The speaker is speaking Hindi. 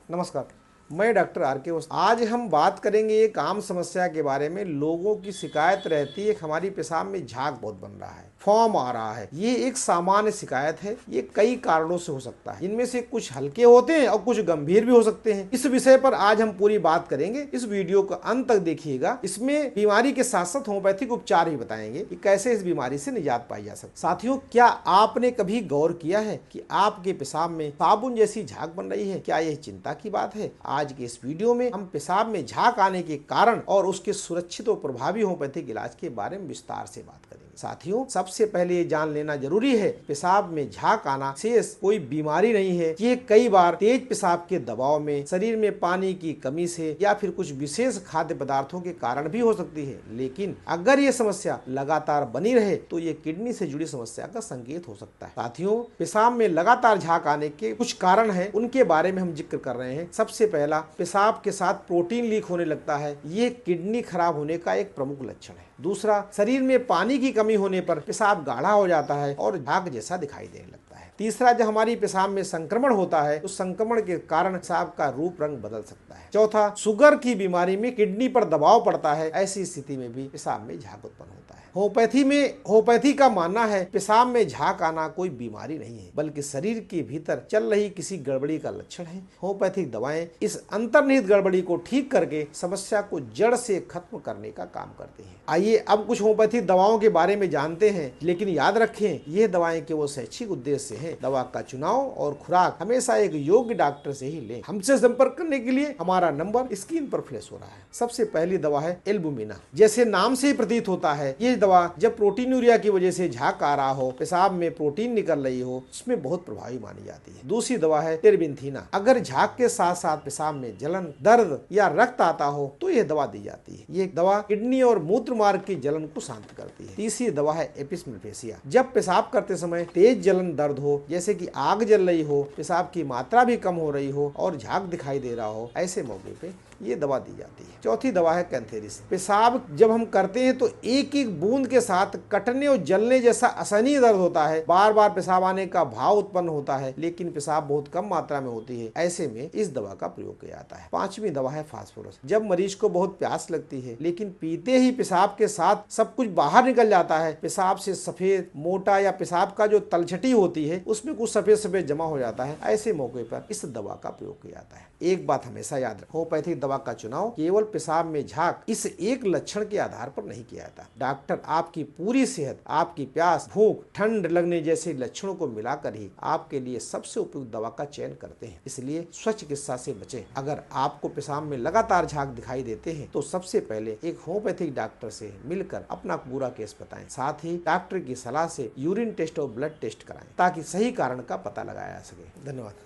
नमस्कार, मैं डॉक्टर आर के ओझा। आज हम बात करेंगे एक आम समस्या के बारे में। लोगों की शिकायत रहती है कि हमारी पेशाब में झाग बहुत बन रहा है, फॉर्म आ रहा है। ये एक सामान्य शिकायत है। ये कई कारणों से हो सकता है, इनमें से कुछ हल्के होते हैं और कुछ गंभीर भी हो सकते हैं। इस विषय पर आज हम पूरी बात करेंगे। इस वीडियो को अंत तक देखिएगा। इसमें बीमारी के साथ साथ होम्योपैथिक उपचार भी बताएंगे कि कैसे इस बीमारी से निजात पाई जा सकती। साथियों, क्या आपने कभी गौर किया है कि आपके पेशाब में साबुन जैसी झाग बन रही है? क्या यह चिंता की बात है? आज के इस वीडियो में हम पेशाब में झाग आने के कारण और उसके सुरक्षित और प्रभावी होम्योपैथिक इलाज के बारे में विस्तार से बात करेंगे। साथियों, सबसे पहले ये जान लेना जरूरी है, पेशाब में झाग आना शेष कोई बीमारी नहीं है। ये कई बार तेज पेशाब के दबाव में, शरीर में पानी की कमी से या फिर कुछ विशेष खाद्य पदार्थों के कारण भी हो सकती है। लेकिन अगर ये समस्या लगातार बनी रहे तो ये किडनी से जुड़ी समस्या का संकेत हो सकता है। साथियों, पेशाब में लगातार झाग आने के कुछ कारण हैं, उनके बारे में हम जिक्र कर रहे हैं। सबसे पहला, पेशाब के साथ प्रोटीन लीक होने लगता है। ये किडनी खराब होने का एक प्रमुख लक्षण है। दूसरा, शरीर में पानी की कमी होने पर पेशाब गाढ़ा हो जाता है और झाग जैसा दिखाई देने लगता है। तीसरा, जब हमारी पेशाब में संक्रमण होता है तो संक्रमण के कारण पेशाब का रूप रंग बदल सकता है। चौथा, शुगर की बीमारी में किडनी पर दबाव पड़ता है। ऐसी स्थिति में भी पेशाब में झाग उत्पन्न होता है। होम्योपैथी का मानना है पेशाब में झाग आना कोई बीमारी नहीं है, बल्कि शरीर के भीतर चल रही किसी गड़बड़ी का लक्षण है। होम्योपैथिक दवाएं इस अंतर्निहित गड़बड़ी को ठीक करके समस्या को जड़ से खत्म करने का काम करती हैं। आइए अब कुछ होम्योपैथिक दवाओं के बारे में जानते हैं, लेकिन याद रखें ये दवाएं केवल शैक्षिक उद्देश्य से हैं। दवा का चुनाव और खुराक हमेशा एक योग्य डॉक्टर से ही लें। हमसे संपर्क करने के लिए हमारा नंबर स्क्रीन पर फ्लैश हो रहा है। सबसे पहली दवा है एल्बुमिना। जैसे नाम से ही प्रतीत होता है, ये दवा जब प्रोटीनूरिया की वजह से झाग आ रहा हो, पेशाब में प्रोटीन निकल रही हो, उसमें बहुत प्रभावी मानी जाती है। दूसरी दवा है टेरेबिंथिना। अगर झाग के साथ साथ पेशाब में जलन, दर्द या रक्त आता हो तो यह दवा दी जाती है। ये दवा किडनी और मूत्र मार्ग की जलन को शांत करती है। तीसरी दवा है एपिस मेलिफेसिया। जब पेशाब करते समय तेज जलन, दर्द हो, जैसे कि आग जल रही हो, पेशाब की मात्रा भी कम हो रही हो और झाग दिखाई दे रहा हो, ऐसे मौके पे ये दवा दी जाती है। चौथी दवा है कैंथेरिस। पेशाब जब हम करते हैं तो एक एक बूंद के साथ कटने और जलने जैसा असहनीय दर्द होता है। बार बार पेशाब आने का भाव उत्पन्न होता है, लेकिन पेशाब बहुत कम मात्रा में होती है। ऐसे में इस दवा का प्रयोग किया जाता है। पांचवी दवा है फास्फोरस। जब मरीज को बहुत प्यास लगती है, लेकिन पीते ही पेशाब के साथ सब कुछ बाहर निकल जाता है, पेशाब से सफेद मोटा या पेशाब का जो तलछटी होती है उसमें कुछ सफेद सफेद जमा हो जाता है, ऐसे मौके पर इस दवा का प्रयोग किया जाता है। एक बात हमेशा याद रखें, होम्योपैथिक दवा का चुनाव केवल पेशाब में झाग इस एक लक्षण के आधार पर नहीं किया जाता। डॉक्टर आपकी पूरी सेहत, आपकी प्यास, भूख, ठंड लगने जैसे लक्षणों को मिलाकर ही आपके लिए सबसे उपयुक्त दवा का चयन करते हैं। इसलिए स्वच्छ चिकित्सा से बचें। अगर आपको पेशाब में लगातार झाग दिखाई देते हैं तो सबसे पहले एक होम्योपैथिक डॉक्टर से मिलकर अपना पूरा केस बताएं। साथ ही डॉक्टर की सलाह से यूरिन टेस्ट और ब्लड टेस्ट कराएं ताकि सही कारण का पता लगाया जा सके। धन्यवाद।